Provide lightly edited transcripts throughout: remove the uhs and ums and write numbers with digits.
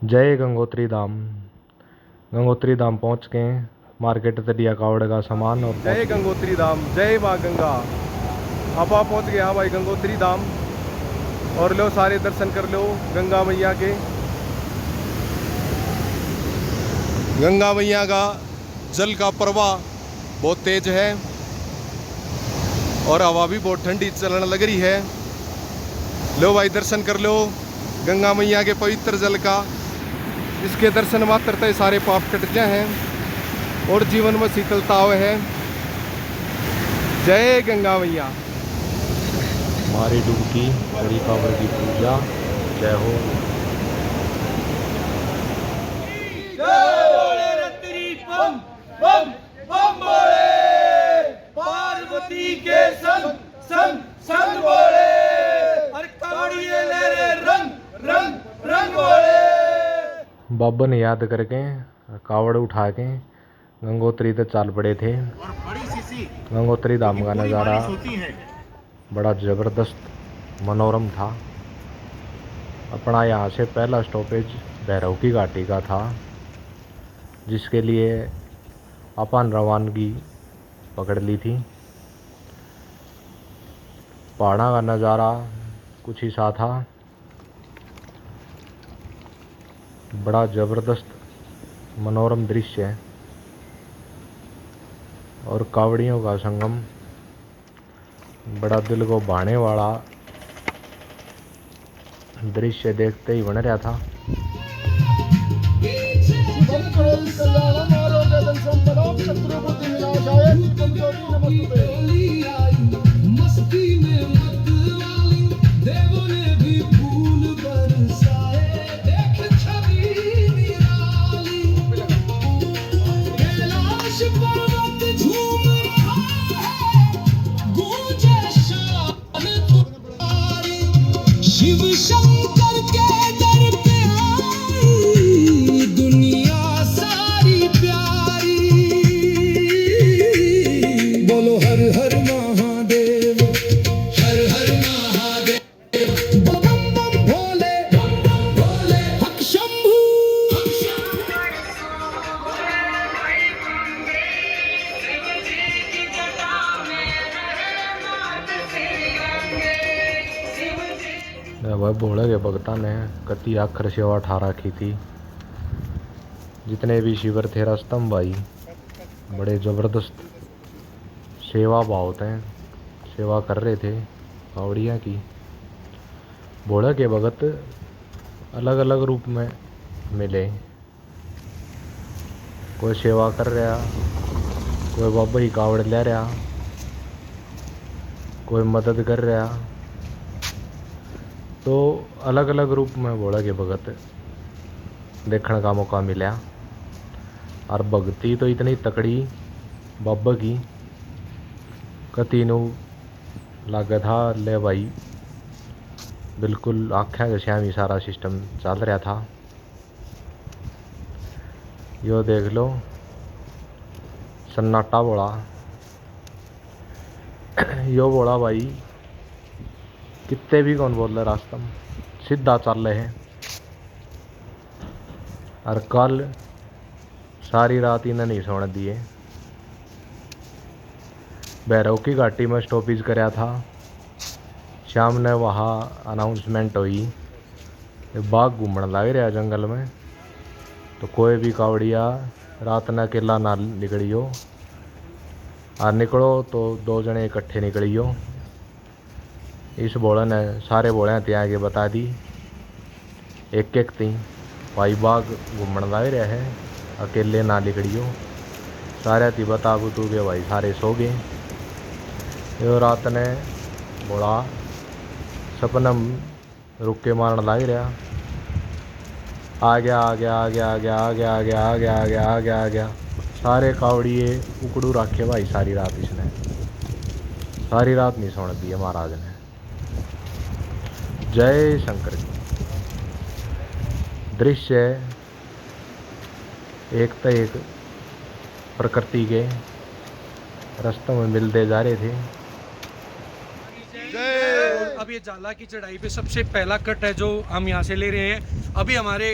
जय गंगोत्री धाम। गंगोत्री धाम पहुँच के मार्केट से लिया कावड़ का सामान और जय गंगोत्री धाम, जय माँ गंगा। आप पहुँच गए हाँ भाई गंगोत्री धाम। और लो सारे दर्शन कर लो गंगा मैया के। गंगा मैया का जल का प्रवाह बहुत तेज है और हवा भी बहुत ठंडी चलने लग रही है। लो भाई दर्शन कर लो गंगा मैया के पवित्र जल का। इसके दर्शन मात्र तय सारे पाप कट गए हैं और जीवन में शीतलता हुए है। जय गंगा मैया। मारी डुबकी बड़ी कावड़ की पूजा। जय हो। बम बम बोले पार्वती के संग संग संग बोले और कावड़िए ले रंग रंग रंग बोले। बाबा ने याद करके कावड़ उठा के गंगोत्री तक चाल पड़े थे। गंगोत्री धाम का नज़ारा बड़ा ज़बरदस्त मनोरम था। अपना यहाँ से पहला स्टॉपेज भैरव की घाटी का था, जिसके लिए अपन रवानगी पकड़ ली थी। पहाड़ा का नज़ारा कुछ ही सा था, बड़ा ज़बरदस्त मनोरम दृश्य है और कावड़ियों का संगम बड़ा दिल को भाने वाला दृश्य देखते ही बन रहा था। शिव शंकर के दर पे आई दुनिया सारी प्यारी। बोलो हर हर महादेव, हर हर महादेव। बम बम भोले, बम बम भोले। हक शंभू, वह भोले के भक्ता ने कति आखर सेवा ठा रखी थी। जितने भी शिविर थे रस्तम भाई बड़े ज़बरदस्त सेवा भाव थे, सेवा कर रहे थे कावड़िया की। भोले के भगत अलग अलग रूप में मिले, कोई सेवा कर रहा, कोई बाबा ही कावड़ ले रहा, कोई मदद कर रहा। तो अलग अलग रूप में भोले के भगत देखने का मौका मिला। और भक्ति तो इतनी तकड़ी बाबा की, कति नु लागा था ले भाई बिल्कुल आख्या के श्याम ही सारा सिस्टम चल रहा था। यो देख लो सन्नाटा बोला। यो बोला भाई कितने भी कौन बोल रहे रास्ता में सीधा चल रहे हैं। और कल सारी रात इन्हें नहीं सोने दिए। भैरव की घाटी में स्टॉपेज कराया था। शाम ने वहाँ अनाउंसमेंट हुई बाघ घूमने लग रहा जंगल में, तो कोई भी कावड़िया रात न अकेला ना निकलियो, और निकलो तो दो जने इकट्ठे निकलियो। इस बोले ने सारे बोले त्याग आगे बता दी एक एक थी भाई बाघ घूमन लग रहा है, अकेले ना निकलियो। सारे थी बता बुतू के भाई सारे सो गए। यो रात ने बोला सपनम रुक के मारन लग रहा। आ गया आ गया आ गया आ गया आ गया आ गया आ गया आ गया आ गया आ गया। सारे कावड़िए उकड़ू रखे भाई सारी रात। इसने सारी रात नहीं सोने दी महाराज ने। जय शंकर जी। दृश्य एक तो एक प्रकृति के रास्तों में मिलते जा रहे थे। अब ये जाला की चढ़ाई पे सबसे पहला कट है जो हम यहाँ से ले रहे हैं। अभी हमारे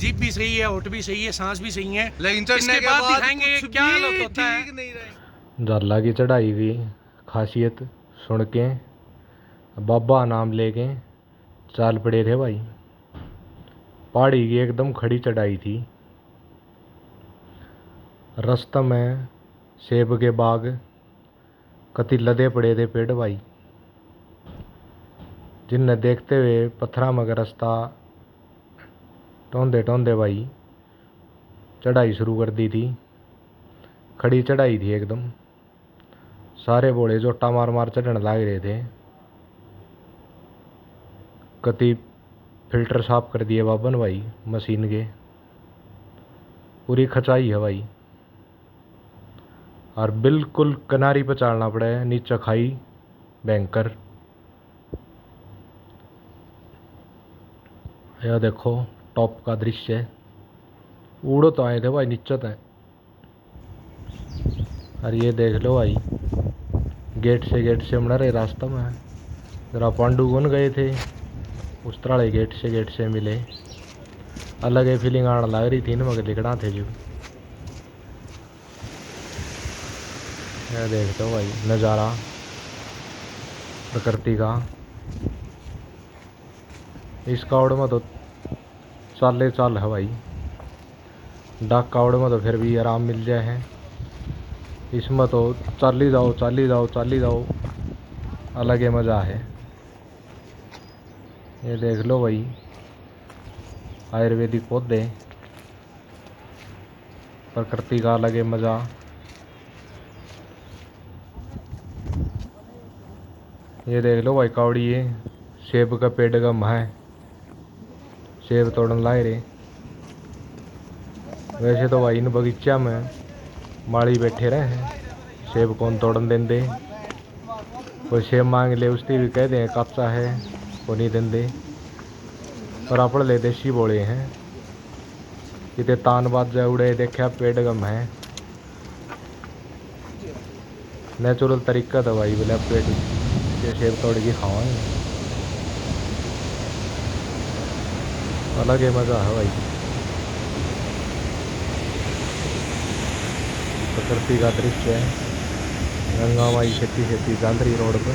जीप भी सही है, होठ भी सही है, सांस भी सही है। लेकिन चढ़ने इसके के बाद बाद दिखाएंगे कुछ क्या भी हालत होता है। ठीक नहीं रहे। झाला की चढ़ाई की खासियत सुन के बाबा नाम लेके चाल पड़े थे भाई। पहाड़ी की एकदम खड़ी चढ़ाई थी। रास्ता में सेब के बाग कति लदे पड़े थे पेड़ भाई, जिनने देखते हुए पत्थरा में का रास्ता टोंदे टोंदे भाई चढ़ाई शुरू कर दी थी। खड़ी चढ़ाई थी एकदम, सारे बोले जोटा मार मार चढ़ने लग रहे थे। कति फिल्टर साफ कर दिए बाबन भाई मशीन के, पूरी खचाई है भाई। और बिल्कुल किनारी पर चलना पड़ा है, नीचे खाई भयंकर। यह देखो टॉप का दृश्य, उड़ो तो आए थे भाई नीचे तक। और ये देख लो भाई गेट से मना रहे रास्ता में। जरा पांडुगुन गए थे उस तरह गेट से मिले, अलग ही फीलिंग आने लग रही थी ना मगर लिखना थे जो। यह देखते हो भाई नज़ारा प्रकृति का। इस कावड़ में तो चाले चाल है भाई, डाक कावड़ में तो फिर भी आराम मिल जाए है। इसमें तो चाली जाओ अलग ही मज़ा है। ये देख लो भाई आयुर्वेदिक पौधे, प्रकृति का अलग ही मज़ा। ये देख लो भाई कावड़ी, ये सेब का पेड़ का है, सेब तोड़न लाए रे। वैसे तो भाई इन बगीचा में माली बैठे रहे हैं, सेब कौन तोड़न देंदे। कोई सेब मांग ले उसकी भी कह दें कच्चा है को नहीं देंदे। पर अपन ले देसी बोले हैं कितने तान बाजा उड़े देखा पेड़ गम है। नेचुरल तरीका था भाई बोले पेड़ के सेब तोड़ के खावाएं, अलग ही मज़ा है भाई। प्रकृति का दृश्य है, गंगा माई खेती गांधरी रोड पे।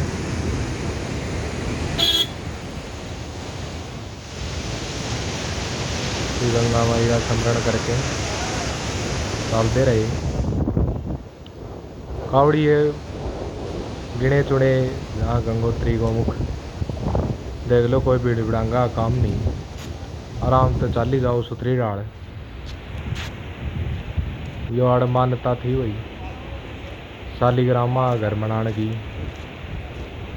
श्री गंगा माई का स्मरण करके चलते रहे। कावड़ी है गिने चुने जहाँ गंगोत्री गौमुख देख लो, कोई भीड़ भिड़ांगा काम नहीं, आराम से चाली जाओ सुथरी डाल। यो आड़ मान्यता थी वही शालीग्राम घर बनाने की,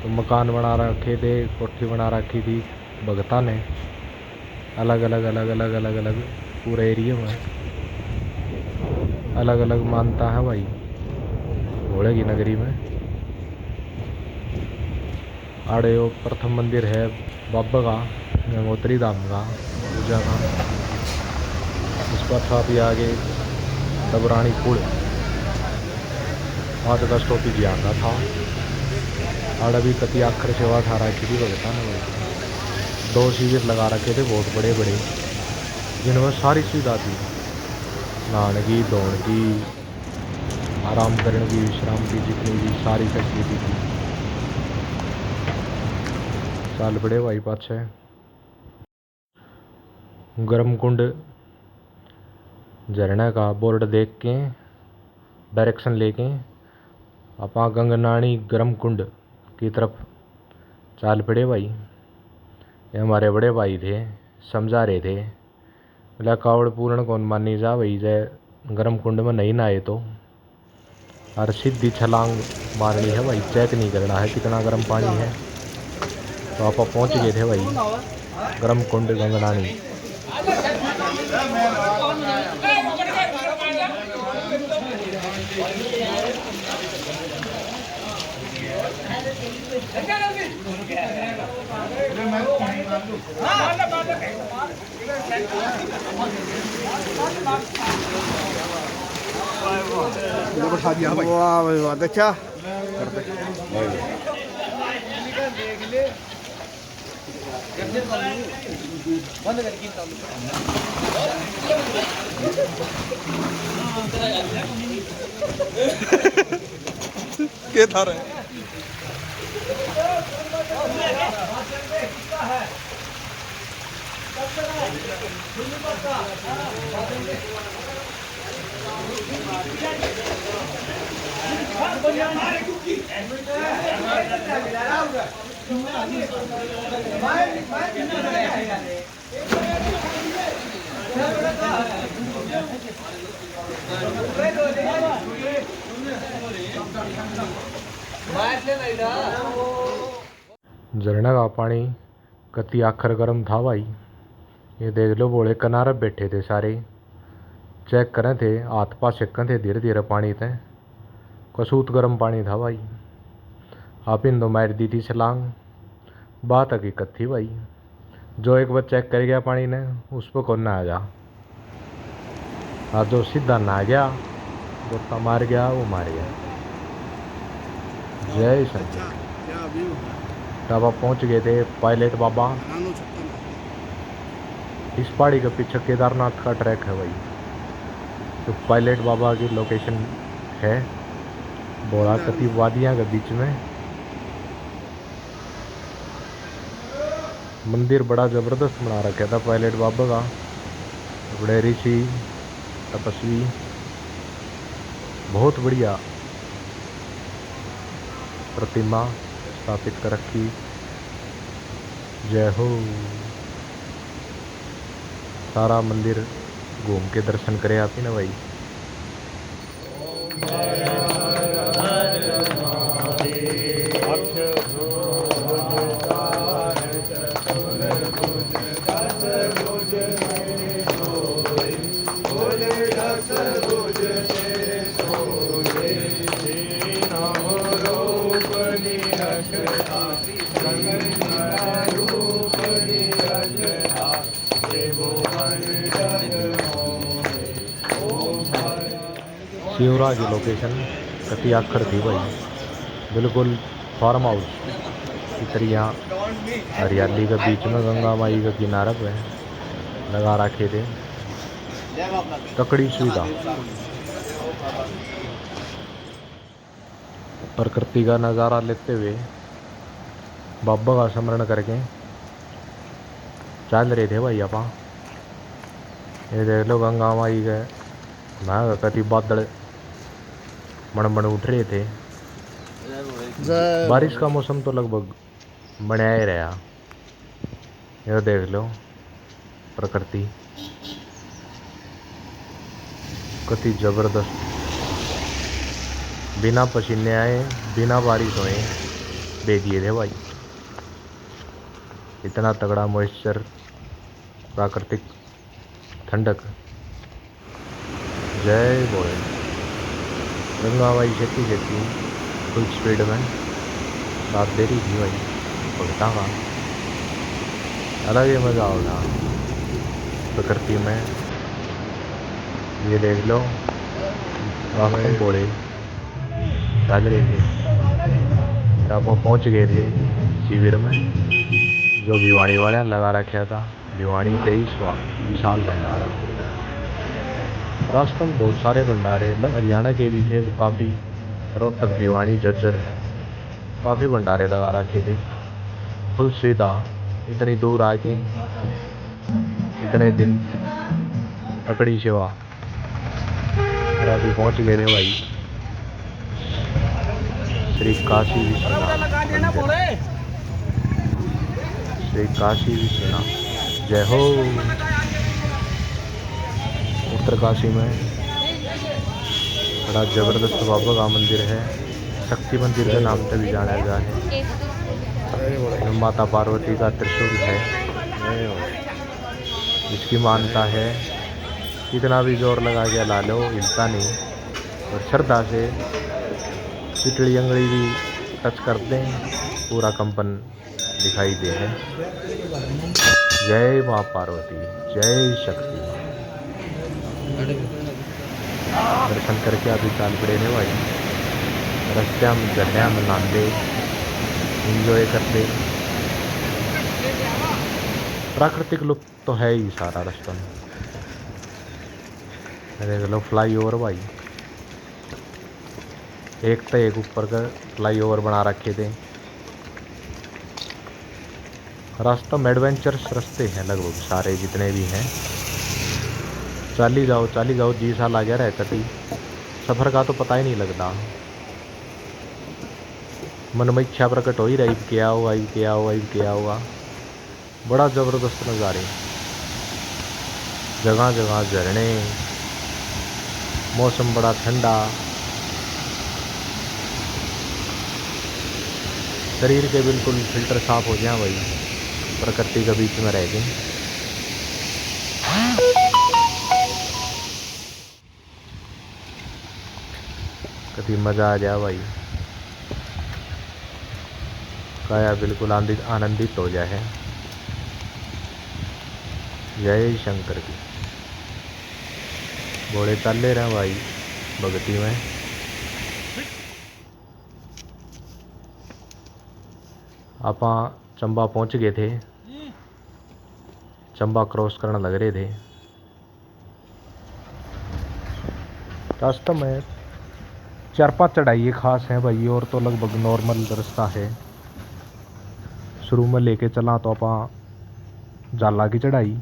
तो मकान बना रखे थे, कोठी बना रखी थी भगता ने, अलग अलग पूरे एरिया में अलग अलग मानता है भाई घोड़े की नगरी में। आड़े वो प्रथम मंदिर है बाबा का गंगोत्री धाम का पूजा का। उस पर साथ ही आगे डबरानी पुल वहाँ तक स्टॉपी जी आता था। आड़ भी कति आखिर सेवा ठा रखी थी भगता ने भाई। 2 शिविर लगा रखे थे बहुत बड़े बड़े, जिनमें सारी सुविधा थी, नहाने की, दौड़ की, आराम करने की, विश्राम की, जितनी भी सारी फैसिलिटी थी। चाल पड़े भाई पाछे गर्म कुंड झरने का बोर्ड देख के डायरेक्शन लेके अपा गंगनानी गर्म कुंड की तरफ चाल पड़े भाई। ये हमारे बड़े भाई थे, समझा रहे थे बोला कावड़ पूर्ण कौन मानी जा भाई, जय गर्म कुंड में नहीं नहाए तो। और सीधी छलांग मारनी है भाई, चेक नहीं करना है कितना गर्म पानी है। तो आप पहुंच गए थे भाई गर्म कुंड गंगनानी। बैठा दिया भाई। वाह भाई वाह, अच्छा के था रहे झरना का पानी कति आखर गर्म था भाई। ये देख लो, बोले किनारे बैठे थे सारे, चेक करें थे, हाथ पा सेकन थे धीरे धीरे पानी थे। कसूत गर्म पानी था भाई। आप इन दो मार दी थी छलांग। बात हकीकत थी भाई। जो एक बार चेक कर गया पानी ने, उस पर कौन ना आ जा। और जो सीधा ना गया, गोता मार गया, वो मार गया। जय शंकर। तब आप पहुंच गए थे पायलट बाबा। इस पहाड़ी के पीछे केदारनाथ का ट्रैक है भाई। तो पायलट बाबा की लोकेशन है बोरा कति वादियाँ के बीच में। मंदिर बड़ा ज़बरदस्त बना रखा था पायलट बाबा का। बड़े ऋषि तपस्वी, बहुत बढ़िया प्रतिमा स्थापित कर रखी। जय हो। सारा मंदिर घूम के दर्शन करे आप ही ना भाई। शिवरा की लोकेशन कति आखर थी भाई। बिल्कुल फार्म हाउस की तरह हरियाली के बीच में गंगा माई के किनारे पे लगा रखे थे। तकड़ी सुविधा, प्रकृति का नज़ारा लेते हुए बाबा का स्मरण करके चल रहे थे भाई अपा। ये देख लो गंगा माई के मैं कति बादल मण उठ रहे थे। बारिश का मौसम तो लगभग बनाया ही रहा। ये देख लो प्रकृति कति जबरदस्त। बिना पसीने आए, बिना बारिश होए दे दिए थे भाई। इतना तगड़ा मॉइस्चर, प्राकृतिक ठंडक। जय बोले। गंगा माई खेती फुल स्पीड में साथ दे रही थी भाई। भगता का अलग ही मज़ा होगा प्रकृति में। ये देख लो वहाँ बोले चल रहे थे। अब वो पहुँच गए थे शिविर में जो भिवाड़ी वाले लगा रखा था। भिवाड़ी 23 साल भंडारा। रास्ते में बहुत सारे भंडारे हरियाणा के भी थे काफ़ी। रोहतक, भिवाड़ी, झज्जर काफ़ी भंडारे लगा रखे थे। फुल सुविधा। इतनी दूर आके इतने दिन तकड़ी सेवा। और अभी पहुँच गए थे भाई श्री काशी विश्वनाथ मंदिर। श्री काशी विश्वनाथ जय हो। उत्तरकाशी में बड़ा जबरदस्त बाबा का मंदिर है। शक्ति मंदिर के नाम से भी जाना गया है। माता पार्वती का त्रिशूल है। इसकी मान्यता है कितना भी जोर लगा के ला लो हिलता नहीं। और श्रद्धा से पिटड़ी अंगड़ी भी टच कर दें पूरा कंपन दिखाई दे है। जय माँ पार्वती, जय शक्ति। दर्शन करके अभी चाल पड़े थे भाई। रस्ते में झरने में नहाते इंजॉय करते प्राकृतिक लुक तो है ही सारा रास्ता में। देख लो फ्लाई ओवर भाई, एक तो एक ऊपर का फ्लाई ओवर बना रखे थे। रास्ता में एडवेंचरस रास्ते हैं लगभग सारे जितने भी हैं। चाली जाओ जी साल आ गया रह कटी, सफ़र का तो पता ही नहीं लगता। मन में इच्छा प्रकट हो ही रही, क्या हुआ। बड़ा ज़बरदस्त नज़ारे, जगह जगह झरने, मौसम बड़ा ठंडा, शरीर के बिल्कुल फिल्टर साफ हो जाए भाई, प्रकृति के बीच में रह गए। कभी मज़ा आ जाए भाई, काया बिल्कुल आनंदित हो जाए। जय शंकर की घोड़े चले रहे भाई भगती में। आप चंबा पहुंच गए थे, चंबा क्रॉस करने लग रहे थे। रास्ते में 4-5 चढ़ाई खास है भाई, और तो लगभग नॉर्मल रास्ता है। शुरू में लेके चला तो आप जाला की चढ़ाई,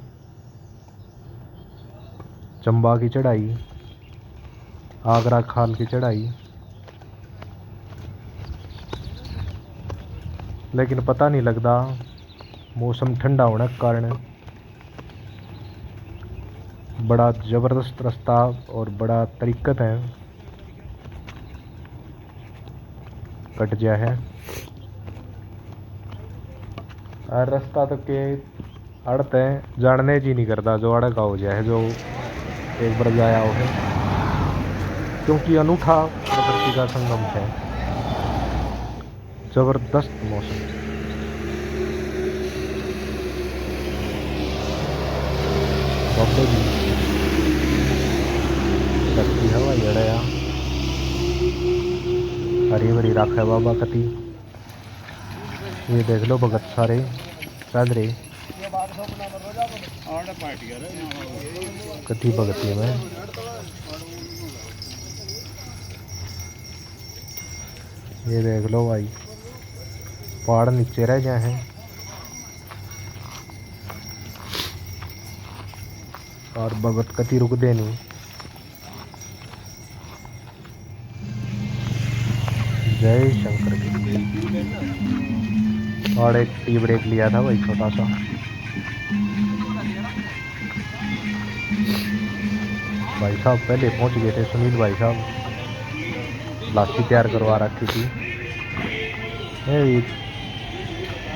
चंबा की चढ़ाई, आगरा खाल की चढ़ाई, लेकिन पता नहीं लगता मौसम ठंडा होने के कारण बड़ा ज़बरदस्त रास्ता और बड़ा तरीक़त है, कट गया है। और रास्ता तो के अड़ते जानने जी नहीं करता, जो अड़का हो जाए, जो एक बार जाया हो है, क्योंकि अनूठा प्रकृति का संगम है। ज़बरदस्त मौसम, बाबा जी लगती हवा जड़या, हरी भरी राख है बाबा कती। ये देख लो भगत सारे चल रहे कती भगती में। ये देख लो भाई, पहाड़ नीचे रह गए हैं और भगत कती रुक दे नहीं। जय शंकर की। और एक टी ब्रेक लिया था भाई छोटा सा। भाई साहब पहले पहुंच गए थे, सुनील भाई साहब लाठी तैयार करवा रखी थी।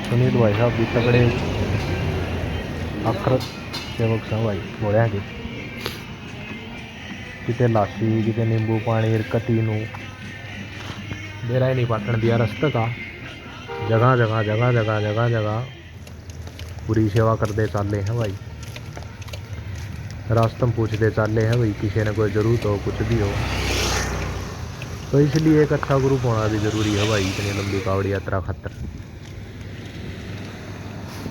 सुनील भाई साहब भी तगड़े अखर सेवक से भाई घोड़िया के, कितने लाठी कितने नींबू पानी कती नू देरा ही नहीं पाटन दिया रास्ते का। जगह पूरी सेवा करते चाले हैं भाई। रास्ते में पूछते चाले हैं भाई, किसी ने कोई ज़रूरत हो कुछ भी हो, तो इसलिए एक अच्छा ग्रुप होना भी ज़रूरी है भाई इतनी लंबी कावड़ी यात्रा खातर।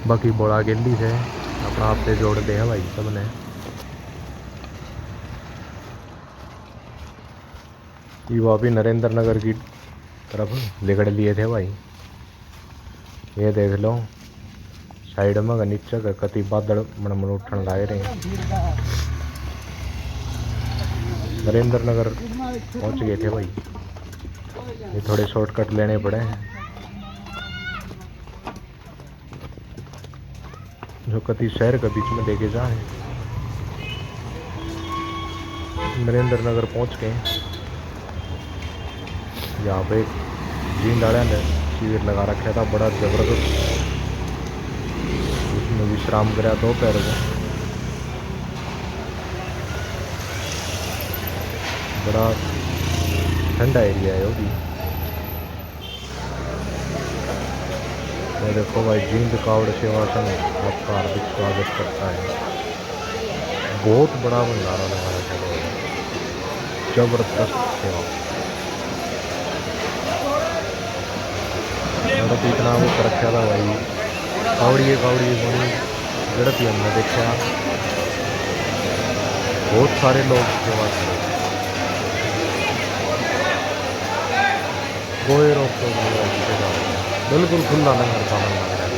बाकी बड़ा गिल्ली से अपना आप से जोड़ते हैं भाई सबने। ये वो भी नरेंद्र नगर की तरफ लिगड़ लिए थे भाई। ये देख लो साइड में नीचे का कति बादल मन उठन लाए रहे। नरेंद्र नगर पहुंच गए थे भाई। ये थोड़े शॉर्टकट लेने पड़े हैं, जो कति शहर के बीच में देखे जाए। नरेंद्र नगर पहुंच गए। यहाँ पे जीन डाला ने शिविर लगा रखा था बड़ा ज़बरदस्त, उसमें विश्राम करा दोपहर को। बड़ा ठंडा एरिया है वो भी। देखो भाई जींद कावड़ सेवा संघ आपका हार्दिक स्वागत करता है। बहुत बड़ा भंडारा लगा रखा है, जबरदस्त सेवा। और इतना वो कर रखा था भाई, कावड़ी बनी झड़प हमने देखा, बहुत सारे लोग सेवा करे, कोई रोक टोक नहीं है किसी का, बिल्कुल खुला लंगर का मन लग रहा है।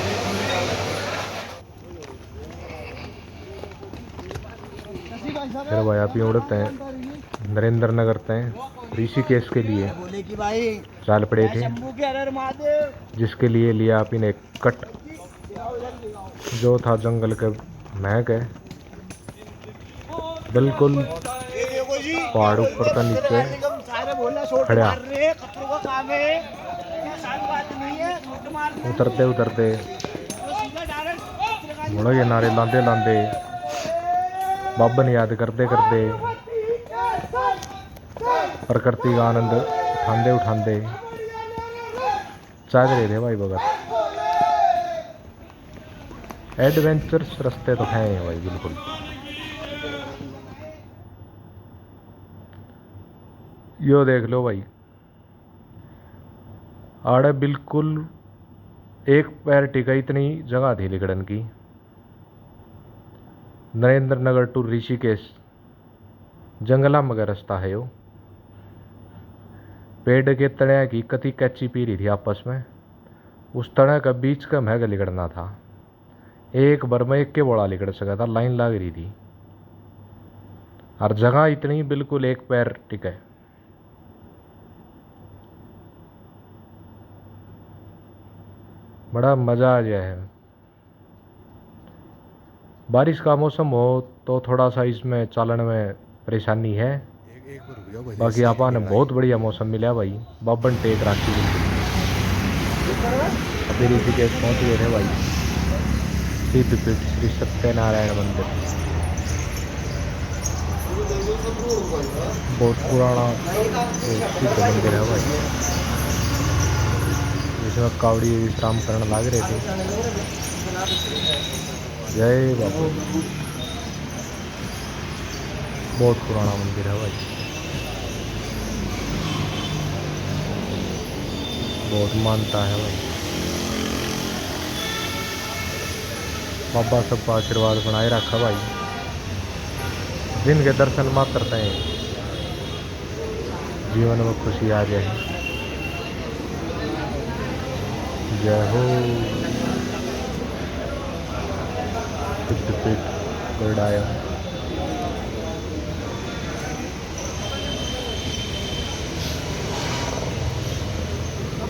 फिर भाई आप ही उड़ते हैं नरेंद्र नगर तय ऋषिकेश के लिए चाल पड़े थे, जिसके लिए लिया आप ने कट जो था जंगल के महक है, बिल्कुल पहाड़ ऊपर का नीचे खड़ा। उतरते उतरते मुड़ो ये नारे लांदे लांदे बाबन याद करते करते प्रकृति का आनंद उठाते उठाते चाह रहे थे भाई भगत। एडवेंचर्स रास्ते तो हैं भाई बिल्कुल। यो देख लो भाई, आड़े बिल्कुल एक पैर टिका इतनी जगह थी लिकड़न की। नरेंद्र नगर टू ऋषिकेश जंगला मगर रास्ता है यो। पेड़ के तने की कति कैची पी रही थी आपस में, उस तने का बीच का महग लिकड़ना था। एक बार में एक के बोड़ा लिकड़ सका था, लाइन लग रही थी और जगह इतनी बिल्कुल एक पैर टिके। बड़ा मज़ा आ गया है। बारिश का मौसम हो तो थोड़ा सा इसमें चालन में परेशानी है, बाकी आपा ने बहुत बढ़िया मौसम मिला भाई। बाबन टेक राखी अभी ऋषिकेश पहुँच गए थे भाई। सिद्धपीठ श्री सत्यनारायण मंदिर बहुत पुराना सिद्ध मंदिर है भाई, जिसमें कावड़ी विश्राम करने लग रहे थे। जय बाबू, बहुत पुराना मंदिर है भाई, बहुत मानता है भाई। बाबा सबका आशीर्वाद बनाए रखा भाई। जिनके दर्शन मात्र हैं जीवन में खुशी आ जाए। जय हो सिद्धपीठ गरुड़ाया।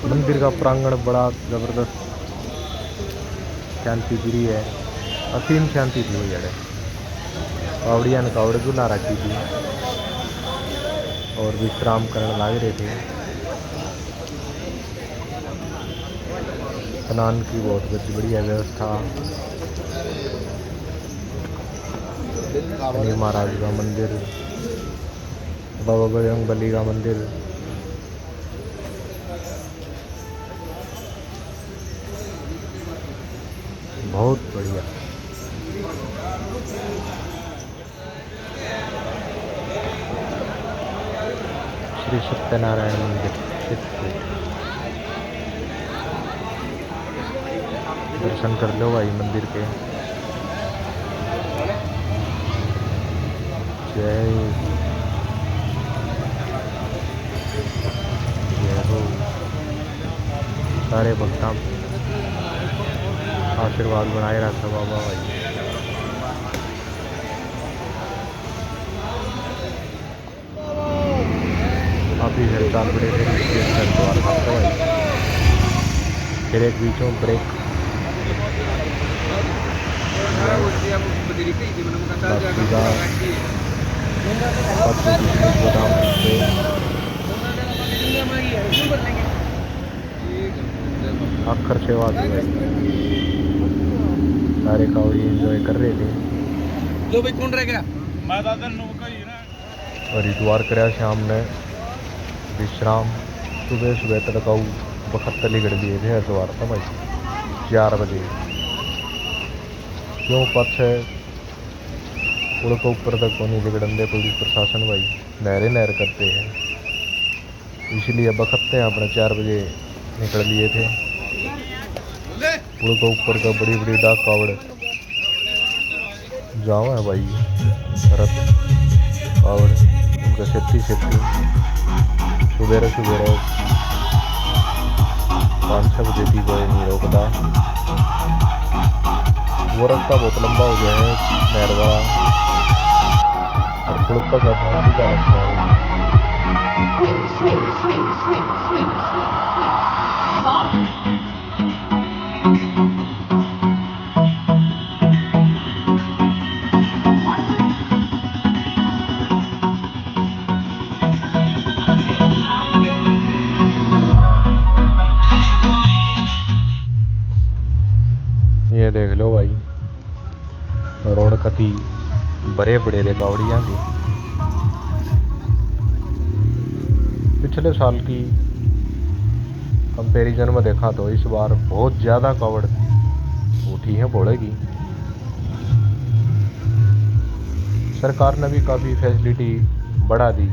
मंदिर का प्रांगण बड़ा जबरदस्त शांति गिरी है, असीम शांति थी वो जड़े। कावड़िया ने कावड़ गुना रखी थी और विश्राम करने लग रहे थे। स्नान की बहुत बढ़िया व्यवस्था। शनि महाराज का मंदिर, बाबा बजरंग बली का मंदिर, बहुत बढ़िया। श्री सत्यनारायण मंदिर सिद्धपीठ दर्शन कर लो भाई मंदिर के। जय जय हो। सारे भक्तों आशीर्वाद बनाए रखा बाबा भाई। अभी फिर चाल पड़े थे द्वार भाई। फिर एक बीचों ब्रेक आखिर सेवा थी भाई। सारे कावड़ी एंजॉय कर रहे थे। लो भाई कौन रह गया? हरिद्वार कराया शाम ने विश्राम। सुबह सुबह तड़काऊ बखत लिगड़ लिए थे हरिद्वार था भाई 4 बजे। क्यों पाछे उड़को ऊपर तक को नहीं लिगड़न दे पुलिस प्रशासन भाई, नहर करते हैं, इसलिए बखत्ते अपने 4 बजे निकल लिए थे। उड़को ऊपर का बड़ी बड़ी डाक कावड़ जाओ है भाई रथ और उनका सेफ्टी सुबेरे 5-6 बजे थी, कोई नहीं रोकता। वो रास्ता बहुत लंबा हो गया है नहर वाला, और पुड़का का फांसी का रास्ता है। ये देख लो भाई रोड कती बड़े बड़े रे कावड़ियाँ की। पिछले साल की कंपैरिजन में देखा तो इस बार बहुत ज़्यादा कावड़ उठी है भोले की। सरकार ने भी काफ़ी फैसिलिटी बढ़ा दी,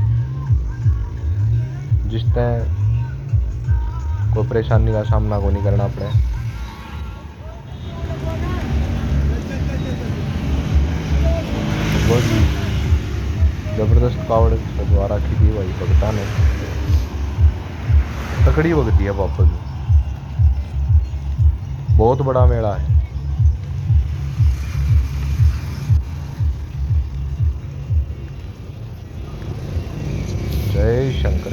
जिससे कोई परेशानी का सामना को नहीं करना पड़े। बहुत ही जबरदस्त कावड़ सजवा रखी थी भाई भगता ने, तकड़ी भगती है बाबा की। बहुत बड़ा मेला है। जय शंकर।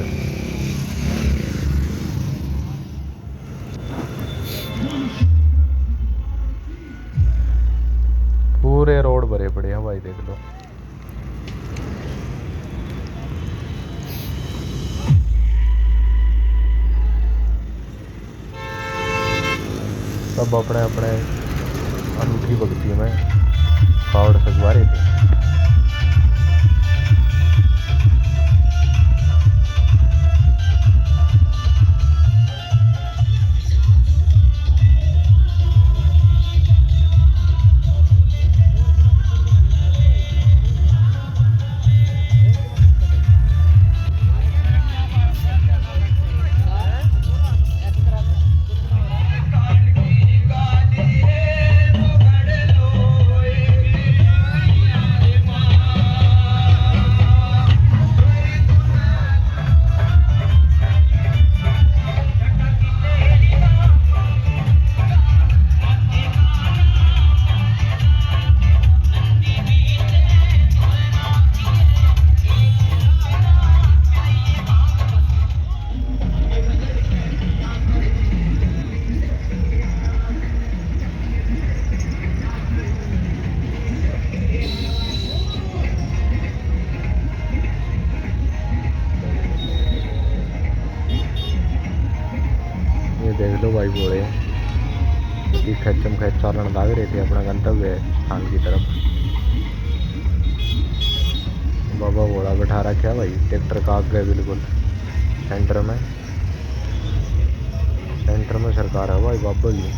पूरे रोड भरे पड़े हैं भाई, देख लो। सब अपने अपने अनूठी भक्ति में कावड़ सजवा रहे थे। देख लो भाई घोड़े खच्चम खच चालन लाग रहे थे अपना गंतव्य स्थान की तरफ। बाबा घोड़ा बैठा रखा भाई ट्रैक्टर का आगे बिल्कुल सेंटर में सरकार है भाई बाबा की।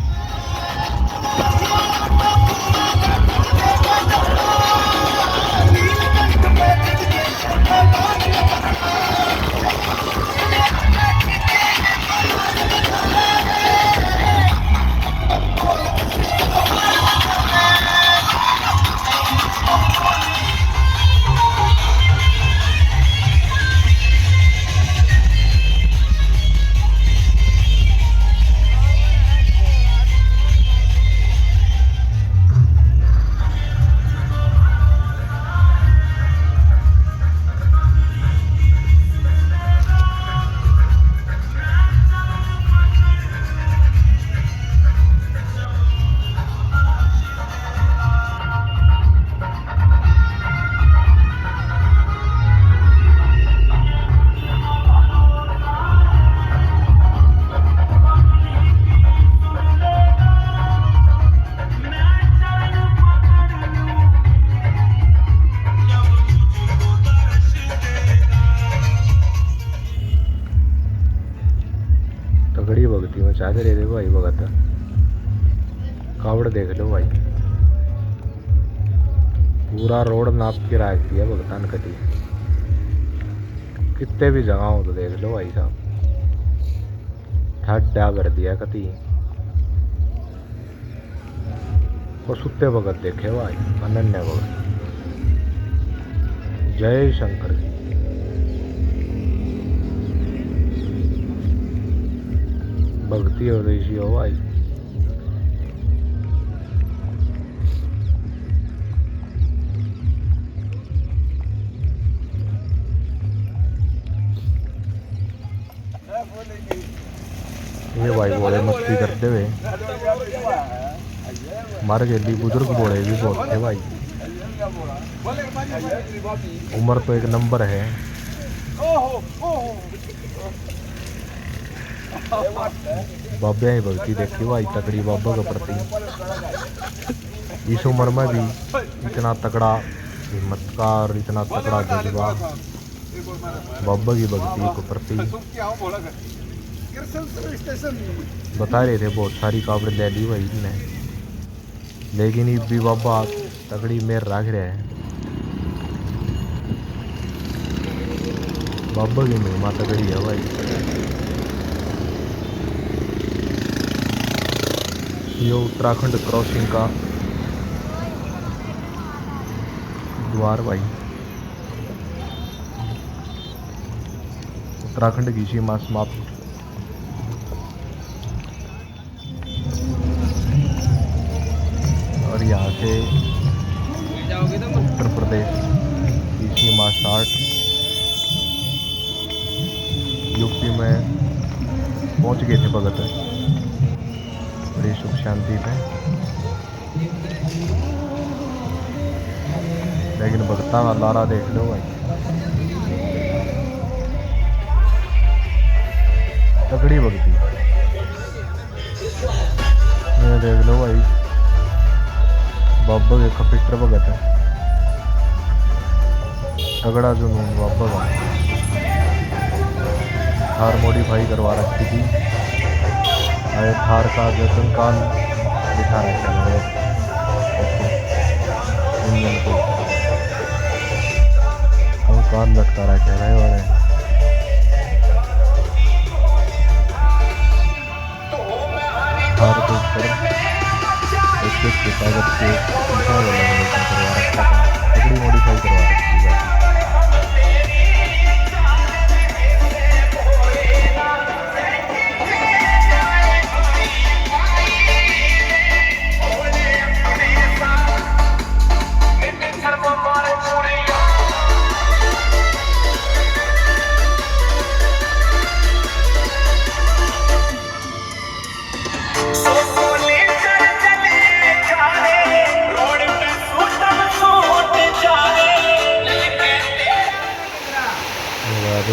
तगड़ी भगती में चाहते रहे भाई भगत। कावड़ देख लो भाई, पूरा रोड नाप के रख दिया भगतान कटी। कितने भी जगह हो तो देख लो भाई साहब, ठड्डा भर दिया कति। और सुत्ते भगत देखे भाई, अनन्या भगत। जय शंकर जी। भक्ति हो रही हो भाई। ये भाई बोले मस्ती करते हुए मार गेली। बुजुर्ग बोले भी बहुत थे भाई। उम्र तो एक नंबर है। बाबा ही भक्ति देखी भाई तकड़ी बाबा के प्रति। इस उम्र में भी इतना तकड़ा हिम्मत का और इतना तकड़ा जज्बा बाबा की भक्ति के प्रति। बता रहे थे बहुत सारी कावड़ ले ली भाई ने, लेकिन ये भी बाबा तगड़ी मेर रख रहे हैं। बाबा की महिमा तगड़ी है भाई। ये उत्तराखंड क्रॉसिंग का द्वार भाई। उत्तराखंड की सीमा समाप्त। और यहाँ से उत्तर प्रदेश की सीमा स्टार्ट। यूपी में पहुँच गए थे भगत बड़ी सुख शांति पे। लेकिन भगता का लारा देख लो भाई, तगड़ी भक्ति। ये देख लो भाई, बाबा के कपिटर भगत है। तगड़ा जुनून बाबा का। थार मॉडिफाई करवा रखी थी। अरे थार का जतन कान दिखा रखा है इंजन को। हम कान लटका रखे हैं वाले। थार के ऊपर एक कागज के करवा रखा था। तगड़ी मॉडिफाई करवा रखी थी।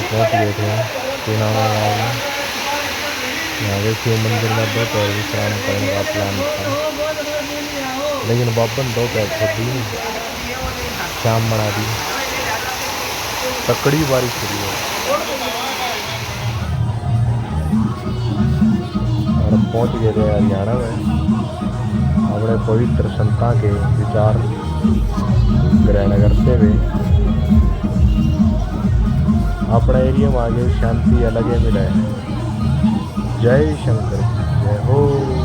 पहुँच गए थे सेना में। यहाँ शिव मंदिर में दोपहर विश्राम करने का प्लान था, लेकिन बाबन दोपहर छोड़ दी, शाम बना दी। तकड़ी बारिश हुई है और पहुँच गए थे हरियाणा में। अपने पवित्र संता के विचार ग्रहण करते हुए अपना एरिया में आगे शांति अलग है मिला है। जय शंकर, जय हो।